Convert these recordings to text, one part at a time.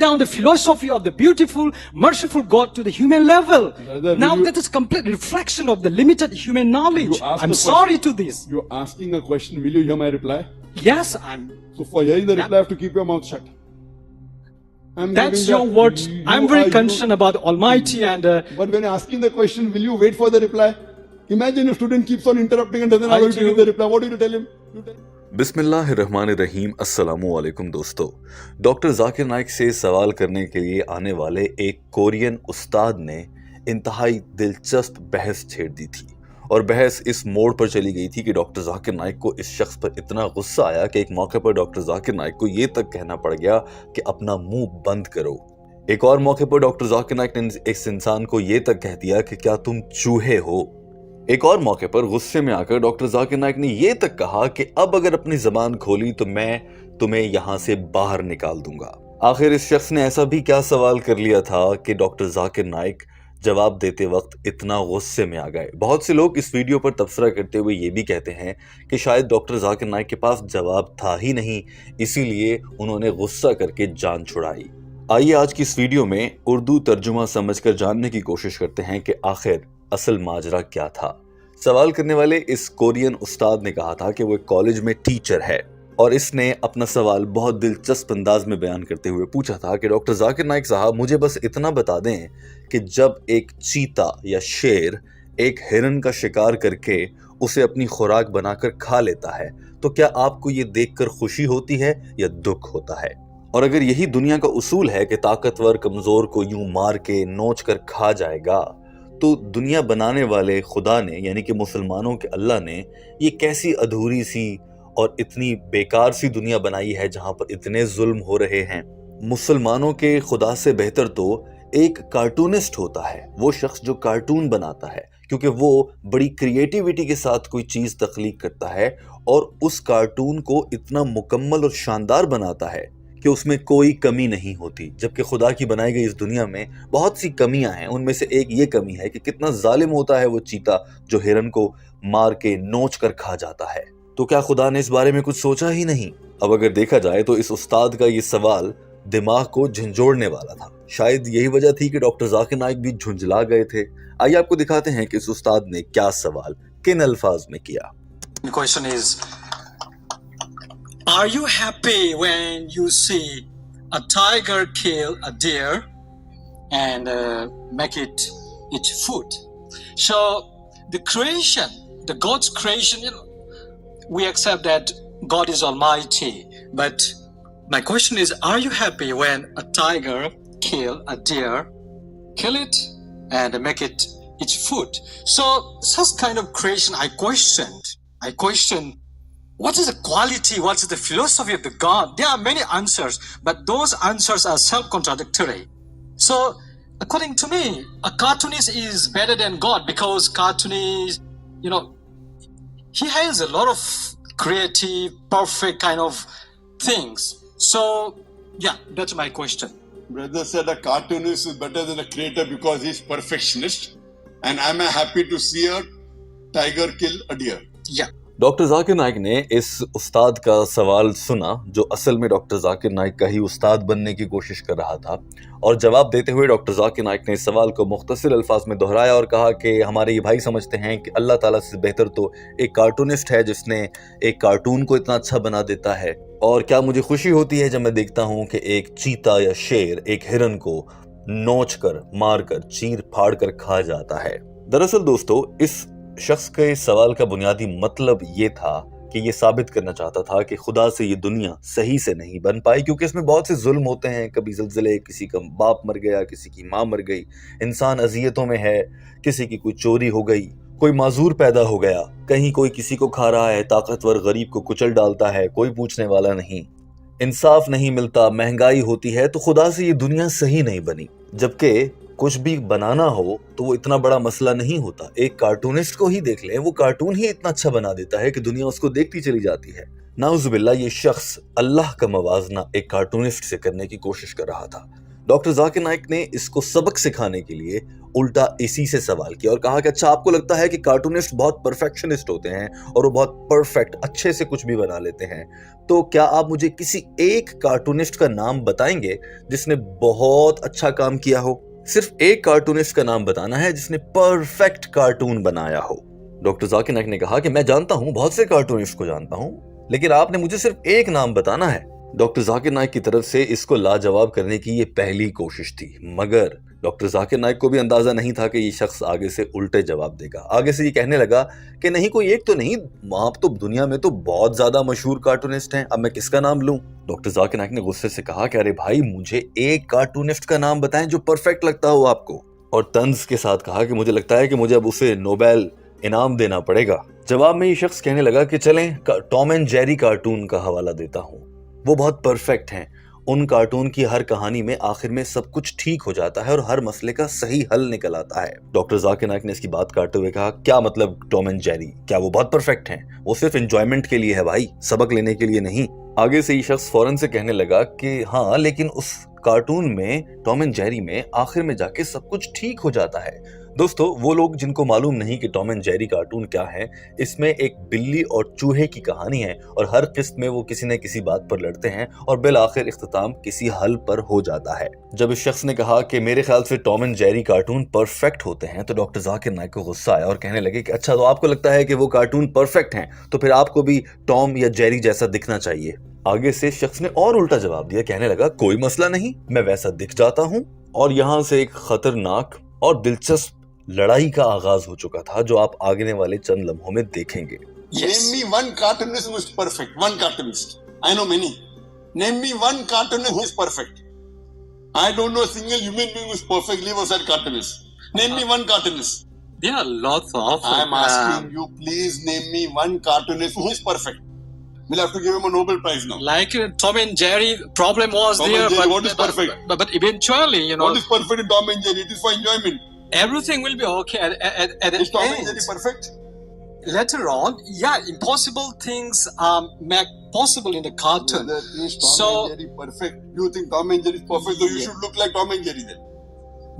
down the philosophy of the beautiful, merciful God to the human level. Brother, Now will you- that is complete reflection of the limited human knowledge. You asked I'm the sorry question. to this. You're asking a question. Will you hear my reply? Yes, I'm. So for hearing the Yeah. reply, I have to keep your mouth shut. That's your words. I'm very concerned about Almighty and. But when asking the question, will you wait for the reply? Imagine a student keeps on interrupting and doesn't I allow you to do. give the reply. What do you tell him? You tell him. बिस्मिल्लाहिर्रहमानिर्रहीम अस्सलामुअलैकुम दोस्तों। Doctor Zakir Naik से सवाल करने के लिए आने वाले एक कोरियन उस्ताद ने इंतहाई दिलचस्प बहस छेड़ दी थी और बहस इस मोड़ पर चली गई थी कि डॉक्टर जाकिर नाइक को इस शख्स पर इतना गुस्सा आया कि एक मौके पर डॉक्टर जाकिर नाइक को ये तक कहना पड़ गया कि अपना मुंह बंद करो। एक और मौके पर डॉक्टर जाकिर नाइक ने इस इंसान को ये तक कह दिया कि क्या तुम चूहे हो। एक और मौके पर गुस्से में आकर डॉक्टर जाकिर नाइक ने ये तक कहा कि अब अगर अपनी जबान खोली तो मैं तुम्हें यहां से बाहर निकाल दूंगा। आखिर इस शख्स ने ऐसा भी क्या सवाल कर लिया था कि डॉक्टर जाकिर नाइक जवाब देते वक्त इतना गुस्से में आ गए। बहुत से लोग इस वीडियो पर तबसरा करते हुए ये भी कहते हैं कि शायद डॉक्टर जाकिर नाइक के पास जवाब था ही नहीं, इसीलिए उन्होंने गुस्सा करके जान छुड़ाई। आइए आज की इस वीडियो में उर्दू तर्जुमा समझकर जानने की कोशिश करते हैं कि आखिर असल माजरा क्या था। सवाल करने वाले इस कोरियन उस्ताद ने कहा था कि वो एक कॉलेज में टीचर है और इसने अपना सवाल बहुत दिलचस्प अंदाज में बयान करते हुए पूछा था कि डॉक्टर जाकिर नाइक साहब, मुझे बस इतना बता दें कि जब एक चीता या शेर एक हिरन का शिकार करके उसे अपनी खुराक बनाकर खा लेता है तो क्या आपको ये देखकर खुशी होती है या दुख होता है? और अगर यही दुनिया का उसूल है कि ताकतवर कमजोर को यूं मार के नोच कर खा जाएगा, तो दुनिया बनाने वाले खुदा ने यानी कि मुसलमानों के अल्लाह ने ये कैसी अधूरी सी और इतनी बेकार सी दुनिया बनाई है जहां पर इतने जुल्म हो रहे हैं। मुसलमानों के खुदा से बेहतर तो एक कार्टूनिस्ट होता है, वो शख्स जो कार्टून बनाता है, क्योंकि वो बड़ी क्रिएटिविटी के साथ कोई चीज तख्लीक करता है और उस कार्टून को इतना मुकम्मल और शानदार बनाता है कि उसमें कोई कमी नहीं होती। जबकि खुदा की बनाई गई इस दुनिया में बहुत सी कमियां हैं। उनमें से एक ये कमी है कि कितना जालिम होता है वो चीता जो हिरन को मार के नोच कर खा जाता है। तो क्या खुदा ने इस बारे में कुछ सोचा ही नहीं? अब अगर देखा जाए तो इस उस्ताद का ये सवाल दिमाग को झंझोड़ने वाला था। शायद यही वजह थी कि डॉक्टर जाकिर नाइक भी झुंझला गए थे। आइए आपको दिखाते हैं कि इस उस्ताद ने क्या सवाल किन अल्फाज में किया। The question is, are you happy when you see a tiger kill a deer and make it eat food? So the creation, the God's creation, we accept that God is Almighty. But my question is, are you happy when a tiger kill a deer, kill it and make it eat food? So such kind of creation I questioned. What is the quality? What is the philosophy of the God? There are many answers, but those answers are self-contradictory. So, according to me, a cartoonist is better than God because cartoonist, he has a lot of creative, perfect kind of things. So, yeah, that's my question. Brother said a cartoonist is better than a creator because he's perfectionist. And I'm happy to see a tiger kill a deer. Yeah. Doctor Zakir Naik ने इस उस्ताद का सवाल सुना जो असल में doctor Zakir Naik का ही उस्ताद बनने की कोशिश कर रहा था, और जवाब देते हुए डॉक्टर जाकिर नाइक ने इस सवाल को मुख्तसर अल्फाज में दोहराया और कहा कि हमारे ये भाई समझते हैं कि अल्लाह ताला से बेहतर तो एक कार्टूनिस्ट है जिसने एक कार्टून को इतना अच्छा बना देता है, और क्या मुझे खुशी होती है जब मैं देखता हूँ कि एक चीता या शेर एक हिरन को नोच कर, मार कर, चीर फाड़ कर खा जाता है। दरअसल दोस्तों, इस शख्स के सवाल का बुनियादी मतलब ये था कि ये साबित करना चाहता था कि खुदा से ये दुनिया सही से नहीं बन पाई, क्योंकि इसमें बहुत से जुल्म होते हैं। कभी ज़िलज़ले, किसी का बाप मर गया, किसी की माँ मर गई, इंसान अजियतों में है, किसी की कोई चोरी हो गई, कोई माजूर पैदा हो गया, कहीं कोई किसी को खा रहा है, ताकतवर गरीब को कुचल डालता है, कोई पूछने वाला नहीं, इंसाफ नहीं मिलता, महंगाई होती है। तो खुदा से ये दुनिया सही नहीं बनी। जबकि कुछ भी बनाना हो तो वो इतना बड़ा मसला नहीं होता। एक कार्टूनिस्ट को ही देख लें, वो कार्टून ही इतना अच्छा बना देता है कि दुनिया उसको देखती चली जाती है। नाउज़ुबिल्लाह, ये शख्स अल्लाह का मवाजना एक कार्टूनिस्ट से करने की कोशिश कर रहा था। डॉक्टर जाकिर नाइक ने इसको सबक सिखाने के लिए उल्टा इसी से सवाल किया और कहा कि अच्छा आपको लगता है कि कार्टूनिस्ट बहुत परफेक्शनिस्ट होते हैं और वो बहुत परफेक्ट अच्छे से कुछ भी बना लेते हैं, तो क्या आप मुझे किसी एक कार्टूनिस्ट का नाम बताएंगे जिसने बहुत अच्छा काम किया हो? सिर्फ एक कार्टूनिस्ट का नाम बताना है जिसने परफेक्ट कार्टून बनाया हो। डॉक्टर जाकिर नाइक ने कहा कि मैं जानता हूं, बहुत से कार्टूनिस्ट को जानता हूं, लेकिन आपने मुझे सिर्फ एक नाम बताना है। डॉक्टर जाकिर नाइक की तरफ से इसको लाजवाब करने की ये पहली कोशिश थी, मगर डॉक्टर जाकिर नाइक को भी अंदाजा नहीं था कि ये शख्स आगे से उल्टे जवाब देगा। आगे से ये कहने लगा कि नहीं, कोई एक तो नहीं, आप तो दुनिया में तो बहुत ज्यादा मशहूर कार्टूनिस्ट हैं, अब मैं किसका नाम लूं? डॉक्टर जाकिर नाइक ने गुस्से से कहा कि अरे भाई, मुझे एक कार्टूनिस्ट का नाम बताएं जो परफेक्ट लगता हो आपको, और तंज के साथ कहा कि मुझे लगता है कि मुझे अब उसे नोबेल इनाम देना पड़ेगा। जवाब में ये शख्स कहने लगा कि चलें टॉम एंड जेरी कार्टून का हवाला देता हूं, वो बहुत परफेक्ट हैं। उन कार्टून की हर कहानी में आखिर में सब कुछ ठीक हो जाता है और हर मसले का सही हल निकल आता है। डॉक्टर जाकिर नाइक ने इसकी बात काटते हुए कहा, क्या मतलब टॉम एंड जेरी, क्या वो बहुत परफेक्ट हैं? वो सिर्फ एंजॉयमेंट के लिए है भाई, सबक लेने के लिए नहीं। आगे से ये शख्स फौरन से कहने लगा कि हाँ, लेकिन उस कार्टून में, टॉम एंड जेरी में, आखिर में जाके सब कुछ ठीक हो जाता है। दोस्तों, वो लोग जिनको मालूम नहीं कि टॉम एंड जेरी कार्टून क्या है, इसमें एक बिल्ली और चूहे की कहानी है और हर किस्त में वो किसी न किसी बात पर लड़ते हैं और बिल आखिर इख्तिताम किसी हल पर हो जाता है। जब इस शख्स ने कहा कि मेरे ख्याल से Tom and Jerry cartoon perfect होते हैं, तो डॉक्टर जाकिर नाइक को गुस्सा आया और कहने लगे कि अच्छा, तो आपको लगता है कि वो कार्टून परफेक्ट हैं, तो फिर आपको भी टॉम या जेरी जैसा दिखना चाहिए। आगे से शख्स ने और उल्टा जवाब दिया, कहने लगा कोई मसला नहीं, मैं वैसा दिख जाता हूं। और यहाँ से एक खतरनाक और दिलचस्प लड़ाई का आगाज हो चुका था, जो आप आगे वाले चंद लम्हों में देखेंगे। Name me one cartoonist who is perfect. One cartoonist. I know many. Name me one cartoonist who is perfect. I don't know a single human being who is perfect. Leave aside cartoonist. Name me one cartoonist. There are lots of. I am asking you, please name me one cartoonist who is perfect. We'll have to give him a Nobel Prize now. Like Tom and Jerry, problem was Tom there, and Jerry, but, what is perfect? But eventually, you know, What is perfect in Tom and Jerry? It is for enjoyment. everything will be okay at the Is Tom and end. Jerry perfect? Later on, yeah, impossible things are made possible in the cartoon. Whether is Tom So- and Jerry perfect? You think Tom and Jerry is perfect, so you Yeah. should look like Tom and Jerry then.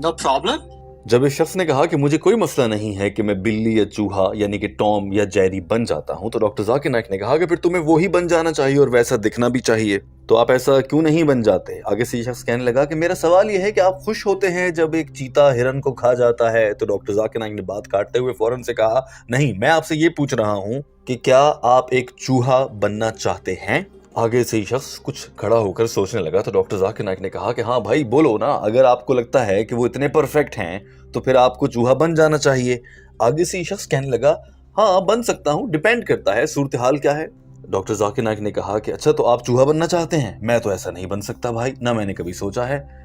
No problem. जब इस शख्स ने कहा कि मुझे कोई मसला नहीं है कि मैं बिल्ली या चूहा यानी कि टॉम या जेरी बन जाता हूं, तो डॉक्टर जाकिर नाइक ने कहा कि फिर तुम्हें वो ही बन जाना चाहिए और वैसा दिखना भी चाहिए, तो आप ऐसा क्यों नहीं बन जाते? आगे से ये शख्स कहने लगा कि मेरा सवाल ये है कि आप खुश होते हैं जब एक चीता हिरन को खा जाता है? तो डॉक्टर जाकिर नाइक ने बात काटते हुए फौरन से कहा, नहीं, मैं आपसे ये पूछ रहा हूं कि क्या आप एक चूहा बनना चाहते हैं? आगे से ही शख्स कुछ खड़ा होकर सोचने लगा, तो डॉक्टर जाकिर नाइक ने कहा कि हाँ भाई, बोलो ना, अगर आपको लगता है कि वो इतने परफेक्ट हैं तो फिर आपको चूहा बन जाना चाहिए। आगे से ही शख्स कहने लगा, हाँ बन सकता हूँ, डिपेंड करता है सूरत हाल क्या है। डॉक्टर जाकिर नाइक ने कहा कि अच्छा, तो आप चूहा बनना चाहते हैं? मैं तो ऐसा नहीं बन सकता भाई, ना मैंने कभी सोचा है।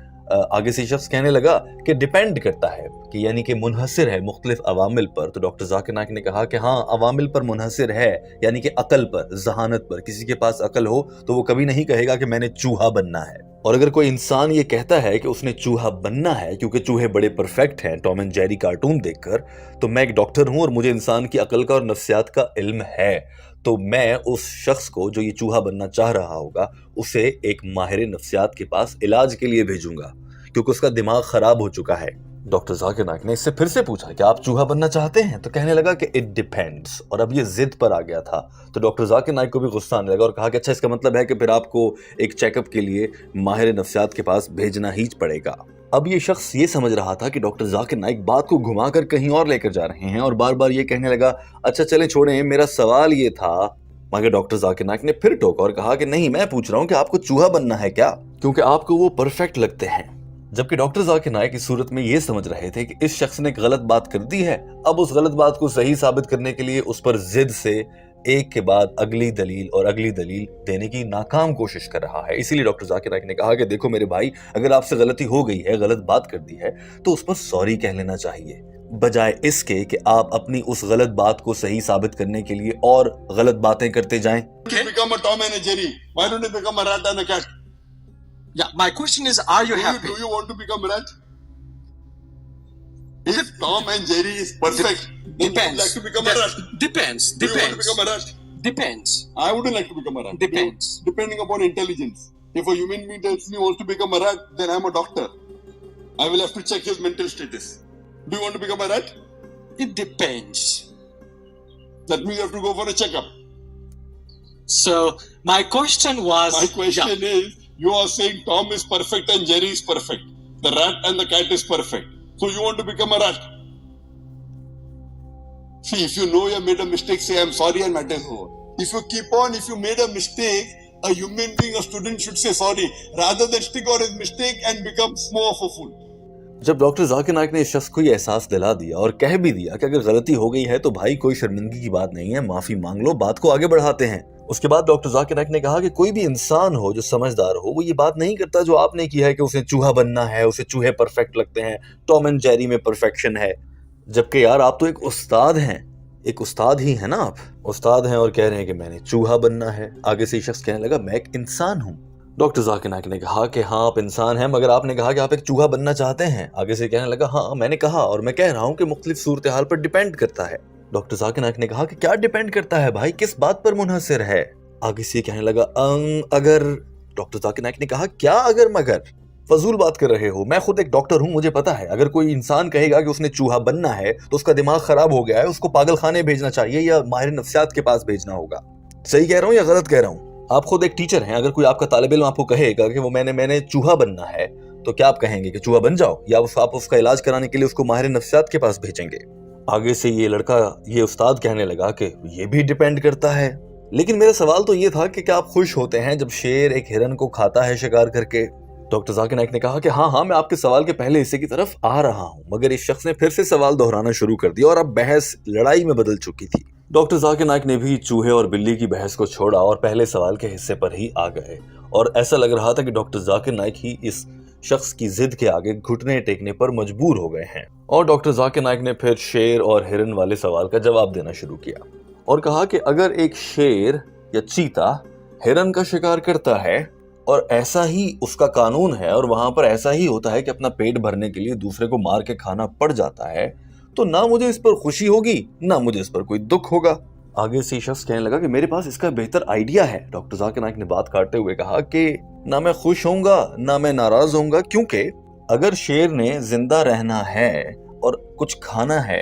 आगे से शख्स कहने लगा कि डिपेंड करता है, कि यानी कि मुनहसिर है मुख्तलिफ अवामिल पर। तो डॉक्टर जाकिर नाइक ने कहा कि हाँ, अवामिल पर मुनहसिर है, यानी कि अकल पर, जहानत पर। किसी के पास अकल हो तो वो कभी नहीं कहेगा कि मैंने चूहा बनना है। और अगर कोई इंसान ये कहता है कि उसने चूहा बनना है क्योंकि चूहे बड़े परफेक्ट हैं टॉम एंड जेरी कार्टून देखकर, तो मैं एक डॉक्टर हूं और मुझे इंसान की अकल का और नफ्सियात का इल्म है, तो मैं उस शख्स को जो ये चूहा बनना चाह रहा होगा, उसे एक माहिर नफ्सियात के पास इलाज के लिए भेजूंगा, क्योंकि उसका दिमाग खराब हो चुका है। डॉक्टर जाकिर नाइक ने इससे फिर से पूछा कि आप चूहा बनना चाहते हैं? तो कहने लगा कि इट डिपेंड्स, और अब ये जिद पर आ गया था। तो डॉक्टर जाकिर नाइक को भी गुस्सा आने लगा और कहा कि अच्छा, इसका मतलब है कि फिर आपको एक चेकअप के लिए माहिर नफ्सियात के पास भेजना ही पड़ेगा। अब ये शख्स ये समझ रहा था कि डॉक्टर जाकिर नाइक बात को घुमाकर कहीं और लेकर जा रहे हैं, और बार बार ये कहने लगा, अच्छा चले छोड़ें, मेरा सवाल ये था। मगर डॉक्टर जाकिर नाइक ने फिर टोका और कहा कि नहीं, मैं पूछ रहा हूँ कि आपको चूहा बनना है क्या, क्योंकि आपको वो परफेक्ट लगते हैं। जबकि डॉक्टर जाकिर नाइक इस सूरत में ये समझ रहे थे कि इस शख्स ने गलत बात कर दी है, अब उस गलत बात को सही साबित करने के लिए उस पर जिद से एक के बाद अगली दलील और अगली दलील देने की नाकाम कोशिश कर रहा है। इसीलिए डॉक्टर जाकिर नाइक ने कहा कि देखो मेरे भाई, अगर आपसे गलती हो गई है, गलत बात कर दी है, तो उस पर सॉरी कह लेना चाहिए, बजाय इसके कि आप अपनी उस गलत बात को सही साबित करने के लिए और गलत बातें करते जाएं। You become a Tom and a Jerry. Why don't you become a rat and a cat? Yeah, my question is, are you happy? Do you want to become a rat? If Tom and Jerry is perfect, then you would Depends. like to become a rat. Depends. Do you want to Depends. become a rat? Depends. I wouldn't like to become a rat. Depends. Depending upon intelligence. If a human being tells me he wants to become a rat, then I'm a doctor. I will have to check his mental status. Do you want to become a rat? It depends. That means you have to go for a checkup. So my question was. My question is, you are saying Tom is perfect and Jerry is perfect. The rat and the cat is perfect. So you want to become a rat. See, if you know you have made a mistake, say I'm sorry and matter is over. If you keep on, if you made a mistake, a human being, a student should say sorry rather than stick on his mistake and become more of a fool. जब doctor Zakir Naik ने इस शख्स को ये एहसास दिला दिया और कह भी दिया कि अगर गलती हो गई है तो भाई कोई शर्मिंदगी की बात नहीं है, माफी मांग लो, बात को आगे बढ़ाते हैं। उसके बाद डॉक्टर जाकिर नाइक ने कहा कि कोई भी इंसान हो जो समझदार हो वो ये बात नहीं करता जो आपने की है कि उसे चूहा बनना है, उसे चूहे परफेक्ट लगते हैं, टॉम एंड जेरी में परफेक्शन है। जबकि यार आप तो एक उस्ताद हैं, एक उस्ताद ही है ना, आप उस्ताद हैं और कह रहे हैं कि मैंने चूहा बनना है। आगे से ये शख्स कहने लगा मैं एक इंसान हूँ। डॉक्टर जाकिर नाइक ने कहा कि हाँ आप इंसान हैं, मगर आपने कहा कि आप एक चूहा बनना चाहते हैं। आगे से कहने लगा हाँ मैंने कहा और मैं कह रहा हूँ कि मुख्तलिफ सूरत हाल पर डिपेंड करता है। डॉक्टर जाकिर नाइक ने कहा कि क्या डिपेंड करता है भाई, किस बात पर मुनहसर है? आगे से कहने लगा अगर। डॉक्टर जाकिर नाइक ने कहा क्या अगर मगर, फजूल बात कर रहे हो, मैं खुद एक डॉक्टर हूँ, मुझे पता है अगर कोई इंसान कहेगा कि उसने चूहा बनना है तो उसका दिमाग खराब हो गया है, उसको पागल खाने भेजना चाहिए या माहिर नफ्सियात के पास भेजना होगा। सही कह रहा हूँ या गलत कह रहा हूँ? आप खुद एक टीचर हैं, अगर कोई आपका तालिब इल्म आपको कहेगा कि वो मैंने चूहा बनना है तो क्या आप कहेंगे कि चूहा बन जाओ, या आप उसका इलाज कराने के लिए उसको माहिर नफ्सियात के पास भेजेंगे? आगे से ये लड़का, ये उस्ताद कहने लगा कि ये भी डिपेंड करता है। लेकिन मेरा सवाल तो ये था कि क्या आप खुश होते हैं जब शेर एक हिरन को खाता है शिकार करके? डॉक्टर जाकिर नाइक ने कहा कि हाँ मैं आपके सवाल के पहले हिस्से की तरफ आ रहा हूँ, मगर इस शख्स ने फिर से सवाल दोहराना शुरू कर दिया और अब बहस लड़ाई में बदल चुकी थी। डॉक्टर जाकिर नाइक ने भी चूहे और बिल्ली की बहस को छोड़ा और पहले सवाल के हिस्से पर ही आ गए, और ऐसा लग रहा था कि डॉक्टर जाकिर नाइक ही इस शख्स की जिद के आगे घुटने टेकने पर मजबूर हो गए हैं। और डॉक्टर जाकिर नाइक ने फिर शेर और हिरन वाले सवाल का जवाब देना शुरू किया और कहा कि अगर एक शेर या चीता हिरन का शिकार करता है और ऐसा ही उसका कानून है और वहां पर ऐसा ही होता है कि अपना पेट भरने के लिए दूसरे को मार के खाना पड़ जाता है, तो ना मुझे इस पर खुशी होगी ना मुझे इस पर कोई दुख होगा। आगे से शख्स कहने लगा कि मेरे पास इसका बेहतर आइडिया है। डॉक्टर जाकिर नाइक ने बात काटते हुए कहा कि ना मैं खुश होऊंगा ना मैं नाराज होऊंगा, क्योंकि अगर शेर ने जिंदा रहना है और कुछ खाना है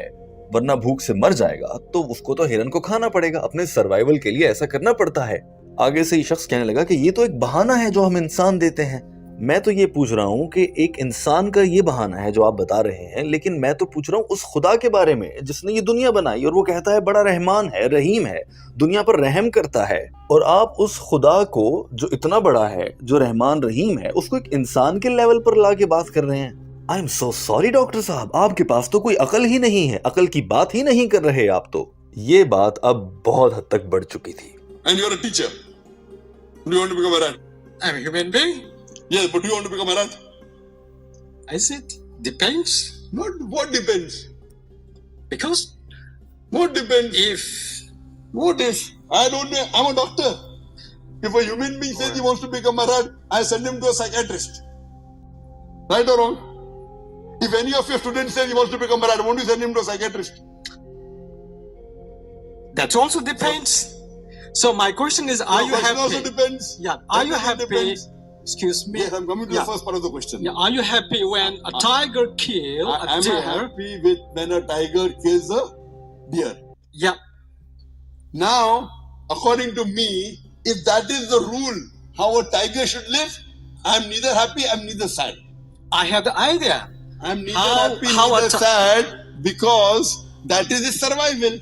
वरना भूख से मर जाएगा तो उसको तो हिरन को खाना पड़ेगा, अपने सर्वाइवल के लिए ऐसा करना पड़ता है। आगे से ये शख्स कहने लगा कि ये तो एक बहाना है जो हम इंसान देते हैं। मैं तो ये पूछ रहा हूँ कि एक इंसान का ये बहाना है जो आप बता रहे हैं, लेकिन मैं तो पूछ रहा हूँ उस खुदा के बारे में जिसने ये दुनिया बनाई और वो कहता है बड़ा रहमान है, रहीम है, दुनिया पर रहम करता है, और आप उस खुदा को जो इतना बड़ा है, जो रहमान रहीम है, उसको एक इंसान के लेवल पर ला के बात कर रहे हैं। I am so sorry doctor साहब, आपके पास तो कोई अकल ही नहीं है, अकल की बात ही नहीं कर रहे आप तो। ये बात अब बहुत हद तक बढ़ चुकी थी। And you're a teacher. Do you want to become a rat? I'm a human being. Yes, but do you want to become a rat? I said depends. What depends? Because What depends? if I don't know. I'm a doctor. If a human being says he wants to become a rat, I send him to a psychiatrist. Right or wrong? If any of your students say he wants to become a rat, won't you send him to a psychiatrist? that also depends. So my question is, are you Question happy? also depends. Yeah, are you That happy? depends. Excuse me. Yes, I'm coming to Yeah. the first part of the question. Yeah, are you happy when a tiger kill a Am I deer? happy with when a tiger kills a deer? Yeah, Now, according to me, if that is the rule, how a tiger should live, I'm neither happy, I'm neither sad. I have the idea. I'm neither How- happy, how a neither sad, because that is his survival.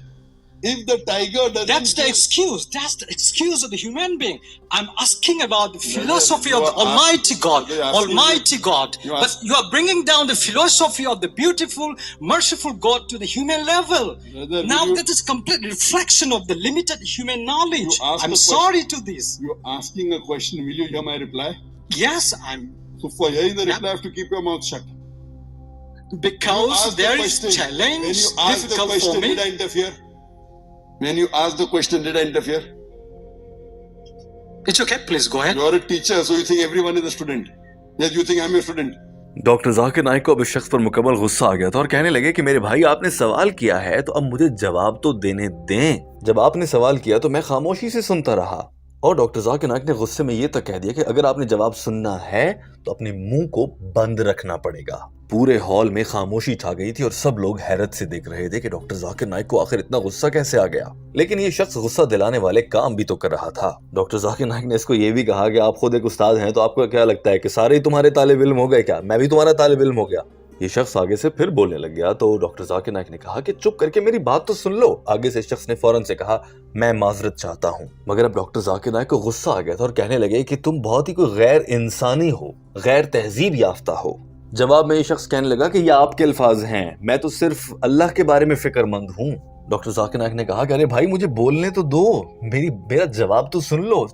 If the tiger doesn't That's the kill- excuse. That's the excuse of the human being. I'm asking about the philosophy you of the are Almighty God. you're asking- Almighty God. you are- But you are bringing down the philosophy of the beautiful, merciful God to the human level. Brother, Now will you- that is complete reflection of the limited human knowledge. You ask I'm the sorry to this. You're asking a question, will you hear my reply? Yes, I'm So for hearing the Yeah. reply, I have to keep your mouth shut. You because ask the there is question. challenge When you ask the difficult for question, me. did I interfere? When you ask the question, did I interfere? It's okay. Please go ahead. You're a teacher, so you think everyone is a student. Yes, you think I'm your student. Doctor Zakir Naik को अब इस शख्स पर मुकम्मल गुस्सा आ गया था और कहने लगे कि मेरे भाई आपने सवाल किया है तो अब मुझे जवाब तो देने दें। जब आपने सवाल किया तो मैं खामोशी से सुनता रहा اور ڈاکٹر ذاکر نائک نے غصے میں یہ تک کہہ دیا کہ اگر آپ نے جواب سننا ہے تو اپنے منہ کو بند رکھنا پڑے گا۔ پورے ہال میں خاموشی چھا گئی تھی اور سب لوگ حیرت سے دیکھ رہے تھے کہ ڈاکٹر ذاکر نائک کو آخر اتنا غصہ کیسے آ گیا، لیکن یہ شخص غصہ دلانے والے کام بھی تو کر رہا تھا۔ ڈاکٹر ذاکر نائک نے اس کو یہ بھی کہا کہ آپ خود ایک استاد ہیں تو آپ کو کیا لگتا ہے کہ سارے ہی تمہارے طالب علم ہو گئے کیا؟ میں بھی تمہارا طالب علم ہو گیا۔ یہ شخص آگے سے پھر بولنے لگ گیا تو ڈاکٹر ذاکر نائک نے کہا کہ چپ کر کے میری بات تو سن لو۔ آگے سے شخص نے فوراً سے کہا میں معذرت چاہتا ہوں، مگر اب ڈاکٹر ذاکر نائک کو غصہ آ گیا تھا اور کہنے لگے کہ تم بہت ہی کوئی غیر انسانی ہو، غیر تہذیب یافتہ ہو۔ جواب میں یہ شخص کہنے لگا کہ یہ آپ کے الفاظ ہیں، میں تو صرف اللہ کے بارے میں فکر مند ہوں۔ ڈاکٹر ذاکر نائک نے کہا کہ ارے بھائی مجھے بولنے تو دو، میرا جواب تو سن لو۔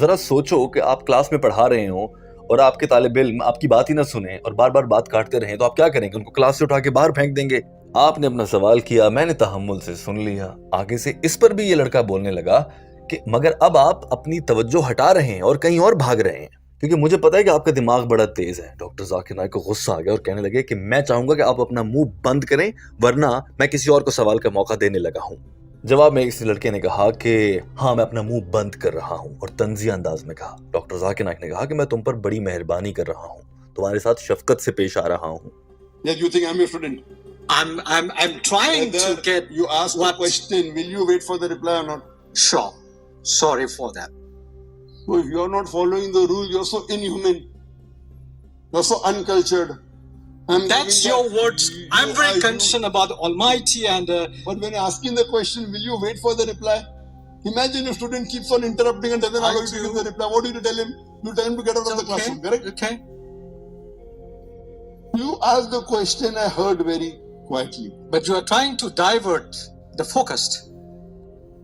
ذرا سوچو کہ آپ کلاس میں پڑھا رہے ہوں اور آپ کے طالب علم آپ کی بات ہی نہ سنیں اور بار بار بات کاٹتے رہیں تو آپ کیا کریں گے؟ ان کو کلاس سے اٹھا کے باہر پھینک دیں گے۔ آپ نے اپنا سوال کیا، میں نے تحمل سے سن لیا۔ آگے سے اس پر بھی یہ لڑکا بولنے لگا کہ مگر اب آپ اپنی توجہ ہٹا رہے ہیں اور کہیں اور بھاگ رہے ہیں، کیونکہ مجھے پتا ہے کہ آپ کا دماغ بڑا تیز ہے۔ ڈاکٹر ذاکر نائک کو غصہ آ گیا اور کہنے لگے کہ میں چاہوں گا کہ آپ اپنا منہ بند کریں ورنہ میں کسی اور کو سوال کا موقع دینے لگا ہوں۔ جواب میں اس لڑکے نے کہا کہ ہاں میں اپنا منہ بند کر رہا ہوں اور طنزیہ انداز میں کہا۔ ڈاکٹر ذاکر نائک نے کہا کہ میں تم پر بڑی مہربانی کر رہا ہوں، تمہارے ساتھ شفقت سے پیش آ رہا ہوں۔ Yes, you think I'm your student? I'm trying to get You ask a what. question, will you wait for the reply or not? Sure. Sorry for that. So if you're not following the rules, you're so inhuman. You're so uncultured. That's your words. I'm very concerned about the Almighty and But when asking the question, will you wait for the reply? Imagine a student keeps on interrupting and doesn't allow you to give the reply. What do you tell him? You tell him to get out of the classroom, correct? Okay. You asked the question, I heard very quietly. But you are trying to divert the focus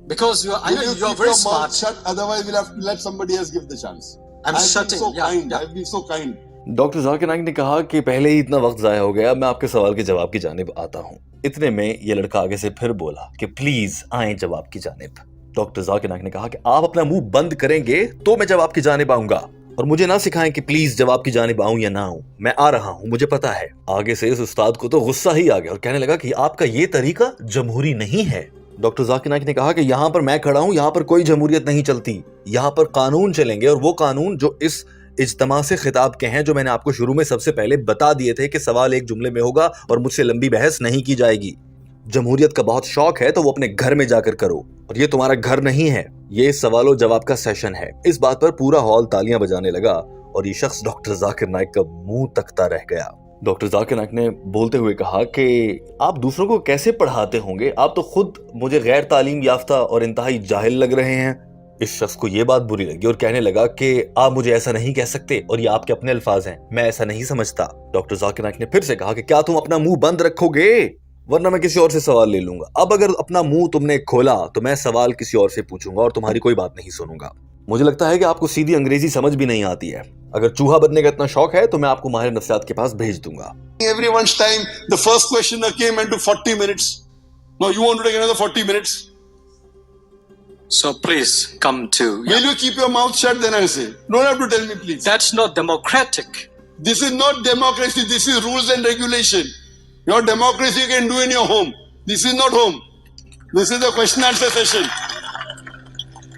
because I know Will you you're keep very your mouth smart. shut? Otherwise, we'll have to let somebody else give the chance. I'm I've shutting. been so Yeah, kind. yeah. I've been so kind. Doctor Zakir Naik نے کہا کہ پہلے ہی اتنا وقت ضائع ہو گیا، میں آپ کے سوال کے جواب کی جانب آتا ہوں۔ اتنے میں یہ لڑکا آگے سے پھر بولا کہ پلیز آئیں جواب کی جانب۔ ڈاکٹر ذاکر نائک نے کہا کہ آپ اپنا منہ بند کریں گے تو میں جواب کی جانب آؤں گا، اور مجھے نہ سکھائیں کہ پلیز جواب کی جانب آؤں یا نہ آؤں، میں آ رہا ہوں، مجھے پتا ہے۔ آگے سے اس استاد کو تو غصہ ہی آ گیا اور کہنے لگا کہ آپ کا یہ طریقہ جمہوری نہیں ہے۔ ڈاکٹر ذاکر نائک نے کہا کہ یہاں پر میں کھڑا ہوں، یہاں پر کوئی جمہوریت نہیں چلتی، یہاں پر قانون چلیں گے، اور وہ قانون جو اس اجتماع سے خطاب کے ہیں، جو میں نے آپ کو شروع میں سب سے پہلے بتا دیے تھے کہ سوال ایک جملے میں ہوگا اور مجھ سے لمبی بحث نہیں کی جائے گی۔ جمہوریت کا بہت شوق ہے تو وہ اپنے گھر میں جا کر کرو، اور یہ تمہارا گھر نہیں ہے، یہ سوال و جواب کا سیشن ہے۔ اس بات پر پورا ہال تالیاں بجانے لگا اور یہ شخص ڈاکٹر ذاکر نائک کا منہ تکتا رہ گیا۔ ڈاکٹر ذاکر نائک نے بولتے ہوئے کہا کہ آپ دوسروں کو کیسے پڑھاتے ہوں گے؟ آپ تو خود مجھے غیر تعلیم یافتہ اور انتہائی جاہل لگ رہے ہیں۔ اس شخص کو یہ بات بری لگی اور کہنے لگا کہ آپ مجھے ایسا نہیں کہہ سکتے، اور یہ آپ کے اپنے الفاظ ہیں، میں ایسا نہیں سمجھتا۔ ڈاکٹر ذاکر نائک نے پھر سے کہا کہ کیا تم اپنا منہ بند رکھو گے ورنہ میں کسی اور سے سوال لے لوں گا۔ اب اگر اپنا منہ تم نے کھولا تو میں سوال کسی اور سے پوچھوں گا اور تمہاری کوئی بات نہیں سنوں گا۔ مجھے لگتا ہے کہ آپ کو سیدھی انگریزی سمجھ بھی نہیں آتی ہے۔ اگر چوہا بننے کا اتنا شوق ہے تو میں آپ کو ماہر نفسیات کے پاس بھیج دوں گا۔ Everyone's time, the first questioner came into 40 minutes. Now you want to take another 40 minutes? So please come to. Will you keep your mouth shut? Then I say, don't have to tell me, please. That's not democratic. This is not democracy. This is rules and regulation. Your democracy you can do in your home. This is not home. This is the question answer session.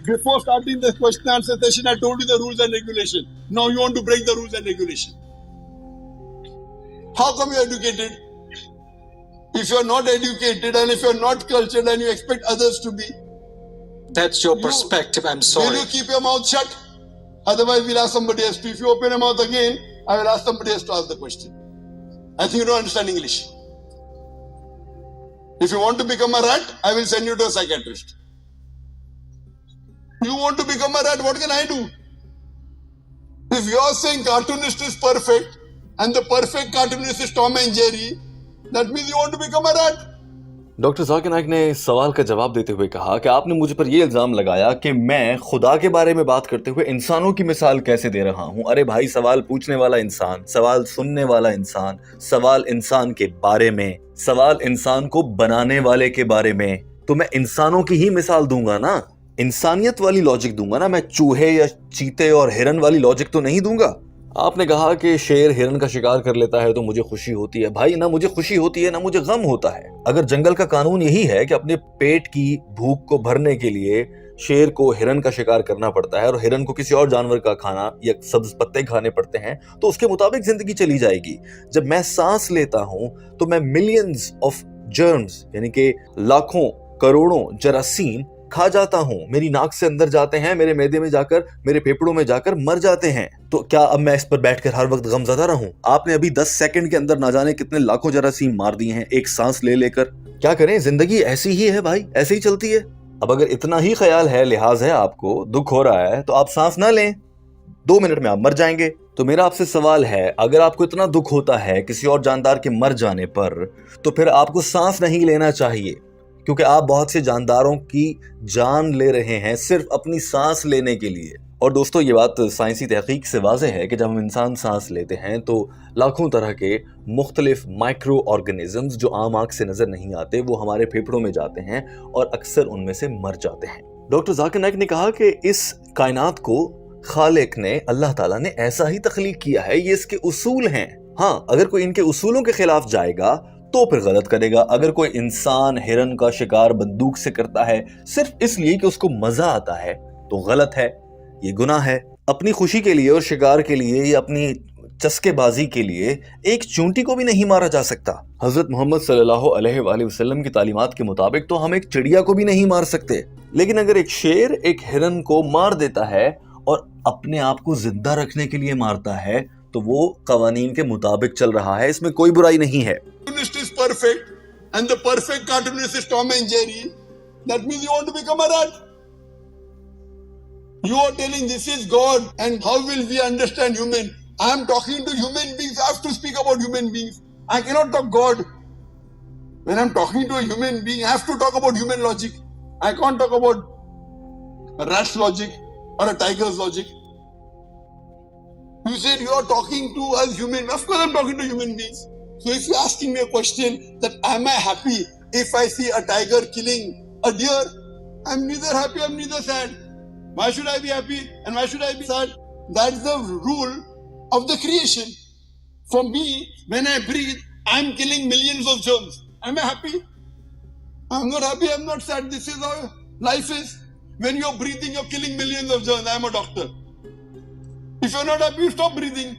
Before starting the question answer session, I told you the rules and regulation. Now you want to break the rules and regulation. How come you're educated? If you're not educated and if you're not cultured and you expect others to be, That's your perspective. I'm will sorry. you keep your mouth shut? Otherwise, we'll ask somebody else to. If you open your mouth again, I will ask somebody else to ask the question. I think you don't understand English. If you want to become a rat, I will send you to a psychiatrist. You want to become a rat, what can I do? If you are saying cartoonist is perfect and the perfect cartoonist is Tom and Jerry, that means you want to become a rat. Doctor Zakir Naik نے سوال کا جواب دیتے ہوئے کہا کہ آپ نے مجھ پر یہ الزام لگایا کہ میں خدا کے بارے میں بات کرتے ہوئے انسانوں کی مثال کیسے دے رہا ہوں۔ ارے بھائی، سوال پوچھنے والا انسان، سوال سننے والا انسان، سوال انسان کے بارے میں، سوال انسان کو بنانے والے کے بارے میں، تو میں انسانوں کی ہی مثال دوں گا نا، انسانیت والی لاجک دوں گا نا، میں چوہے یا چیتے اور ہرن والی لاجک تو نہیں دوں گا۔ آپ نے کہا کہ شیر ہرن کا شکار کر لیتا ہے تو مجھے خوشی ہوتی ہے۔ بھائی، نہ مجھے خوشی ہوتی ہے نہ مجھے غم ہوتا ہے۔ اگر جنگل کا قانون یہی ہے کہ اپنے پیٹ کی بھوک کو بھرنے کے لیے शेर को हिरन का शिकार करना पड़ता है और हिरन को किसी और जानवर का खाना या सब्ज पत्ते खाने पड़ते हैं, तो उसके मुताबिक जिंदगी चली जाएगी। जब मैं सांस लेता हूं तो मैं मिलियंस ऑफ जर्म्स यानी कि लाखों करोड़ों जरासीम खा जाता हूं, मेरी नाक से अंदर जाते हैं, मेरे मैदे में जाकर, मेरे फेफड़ों में जाकर मर जाते हैं। तो क्या अब मैं इस पर बैठकर हर वक्त गमज़दा रहूं? आपने अभी 10 सेकंड के अंदर ना जाने कितने लाखों जरासीम मार दिए हैं एक सांस ले लेकर। क्या करें, जिंदगी ऐसी ही है भाई, ऐसे ही चलती है। अब अगर इतना ही ख्याल है, लिहाज है, आपको दुख हो रहा है, तो आप सांस ना लें, 2 मिनट में आप मर जाएंगे। तो मेरा आपसे सवाल है, अगर आपको इतना दुख होता है किसी और जानदार के मर जाने पर, तो फिर आपको सांस नहीं लेना चाहिए, क्योंकि आप बहुत से जानदारों की जान ले रहे हैं सिर्फ अपनी सांस लेने के लिए। और दोस्तों, ये बात साइंसी तहकीक से वाज़ेह है कि जब हम इंसान सांस लेते हैं तो लाखों तरह के मुख्तलिफ माइक्रो ऑर्गेनिजम्स जो आम आँख से नज़र नहीं आते, वो हमारे फेफड़ों में जाते हैं और अक्सर उनमें से मर जाते हैं। डॉक्टर जाकिर नाइक ने कहा कि इस कायनात को खालिक ने, अल्लाह ताला ने ऐसा ही तख्लीक किया है, ये इसके उसूल हैं। हाँ, अगर कोई इनके उसूलों के खिलाफ जाएगा तो फिर गलत करेगा। अगर कोई इंसान हिरन का शिकार बंदूक से करता है सिर्फ इसलिए कि उसको मजा आता है, तो गलत है, ये गुनाह है। अपनी खुशी के लिए और शिकार के लिए या अपनी चस्केबाजी के लिए एक चूंटी को भी नहीं मारा जा सकता। हजरत मोहम्मद सल्लल्लाहु अलैहि वसल्लम की तालीमात के मुताबिक तो हम एक चिड़िया को भी नहीं मार सकते, लेकिन अगर एक शेर एक हिरन को मार देता है और अपने आप को जिंदा रखने के लिए मारता है, तो वो कवानीन के मुताबिक चल रहा है, इसमें कोई बुराई नहीं है। Cartoonist is perfect, and the perfect cartoonist is Tom and Jerry. That means you want to become a rat. You are telling this is God, and how will we understand human? I am talking to human beings. I have to speak about human beings. I cannot talk God. When I am talking to a human being, I have to talk about human logic. I can't talk about a rat's logic or a tiger's logic. You said you are talking to us human. Of course, I am talking to human beings. So if you're asking me a question that am I happy if I see a tiger killing a deer, I'm neither happy, I'm neither sad. Why should I be happy and why should I be sad? That's the rule of the creation. For me, when I breathe, I'm killing millions of germs. Am I happy? I'm not happy, I'm not sad. This is how life is. When you're breathing, you're killing millions of germs. I'm a doctor. If you're not happy, you stop breathing.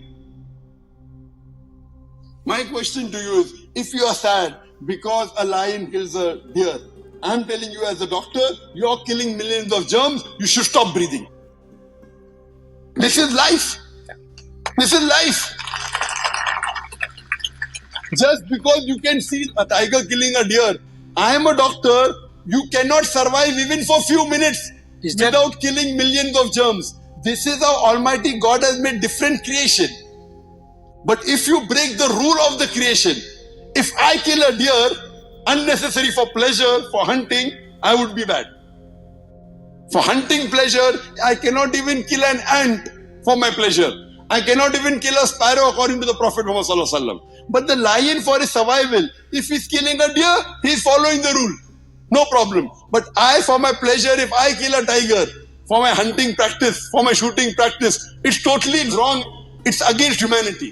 My question to you is, if you are sad because a lion kills a deer, I'm telling you as a doctor, you're killing millions of germs, you should stop breathing. This is life. This is life. Just because you can see a tiger killing a deer, I am a doctor, you cannot survive even for few minutes without killing millions of germs. This is how Almighty God has made different creation. But if you break the rule of the creation, if I kill a deer unnecessary for pleasure, for hunting, I would be bad. For hunting pleasure, I cannot even kill an ant for my pleasure. I cannot even kill a sparrow according to the Prophet Muhammad sallallahu alaihi wasallam. But the lion, for his survival, if he's killing a deer, he's following the rule. No problem. But I, for my pleasure, if I kill a tiger, for my hunting practice, for my shooting practice, it's totally wrong. It's against humanity.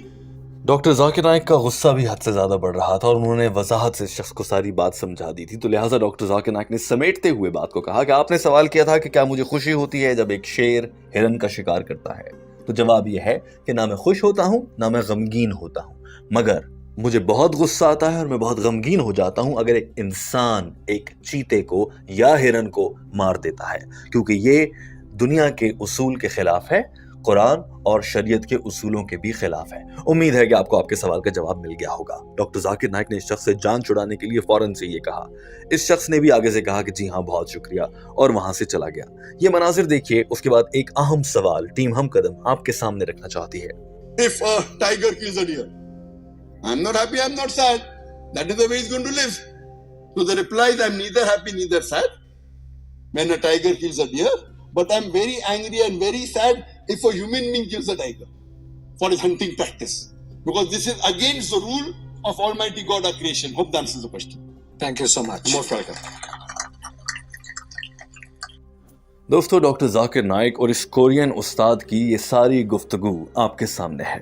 Doctor Zakir Naik का गुस्सा भी हद से ज़्यादा बढ़ रहा था और उन्होंने वजाहत से इस शख्स को सारी बात समझा दी थी। तो लिहाजा डॉक्टर जाकिर नाइक ने समेटते हुए बात को कहा कि आपने सवाल किया था कि क्या मुझे खुशी होती है जब एक शेर हिरन का शिकार करता है, तो जवाब यह है कि ना मैं खुश होता हूँ ना मैं गमगीन होता हूँ, मगर मुझे बहुत गुस्सा आता है और मैं बहुत गमगीन हो जाता हूँ अगर एक इंसान एक चीते को या हिरन को मार देता है, क्योंकि ये दुनिया के उसूल के खिलाफ है, कुरान और शरीयत के उसूलों के भी खिलाफ है। उम्मीद है कि आपको आपके सवाल का जवाब मिल गया होगा। डॉक्टर जाकिर नाइक ने इस शख्स से जान छुड़ाने के लिए फौरन से ये कहा। इस शख्स ने भी आगे से कहा कि जी हाँ बहुत शुक्रिया, और वहां से चला गया। ये मनाजिर देखिए। उसके बाद एक अहम सवाल टीम हम कदम आपके सामने रखना चाहती है। If a tiger kills a deer, I'm not happy, I'm not sad. That is the way he's going to live. So the reply is, I'm neither happy, neither sad when a tiger kills a deer, but I'm very angry and very sad if a human being kills a tiger for his hunting practice. Because this is against the rule of Almighty God, our creation. Hope that answers the question. Thank you so much. Most welcome. दोस्तों, doctor Zakir Naik और इस Korean उस्ताद की ये सारी गुफ्तगू आपके सामने है।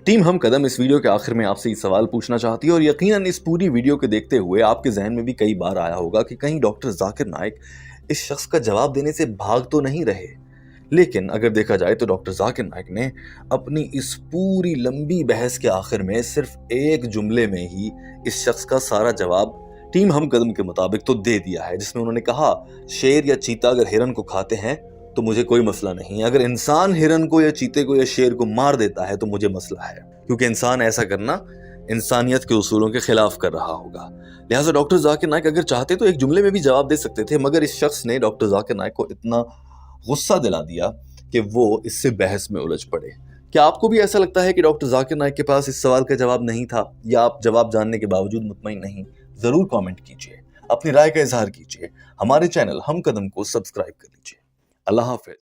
टीम हम कदम इस वीडियो के आखिर में आपसे ये सवाल पूछना चाहती है, और यकीनन इस पूरी वीडियो के देखते हुए आपके जहन में भी कई बार आया होगा कि कहीं डॉक्टर जाकिर नाइक इस शख्स का जवाब देने से भाग तो नहीं रहे। लेकिन अगर देखा जाए तो डॉक्टर जाकिर नाइक ने अपनी इस पूरी लंबी बहस के आखिर में सिर्फ एक जुमले में ही इस शख्स का सारा जवाब टीम हमकदम के मुताबिक तो दे दिया है, जिसमें उन्होंने कहा शेर या चीता अगर हिरन को खाते हैं तो मुझे कोई मसला नहीं, अगर इंसान हिरन को या चीते को या शेर को मार देता है तो मुझे मसला है, क्योंकि इंसान ऐसा करना इंसानियत के उसूलों के खिलाफ कर रहा होगा। लिहाजा डॉक्टर जाकिर नाइक अगर चाहते तो एक जुमले में भी जवाब दे सकते थे, मगर इस शख्स ने डॉक्टर जाकिर नाइक को इतना गुस्सा दिला दिया कि वो इससे बहस में उलझ पड़े। क्या आपको भी ऐसा लगता है कि डॉक्टर जाकिर नाइक के पास इस सवाल का जवाब नहीं था, या आप जवाब जानने के बावजूद मुतमईन नहीं? जरूर कमेंट कीजिए, अपनी राय का इजहार कीजिए। हमारे चैनल हम कदम को सब्सक्राइब कर लीजिए। अल्लाह हाफिज।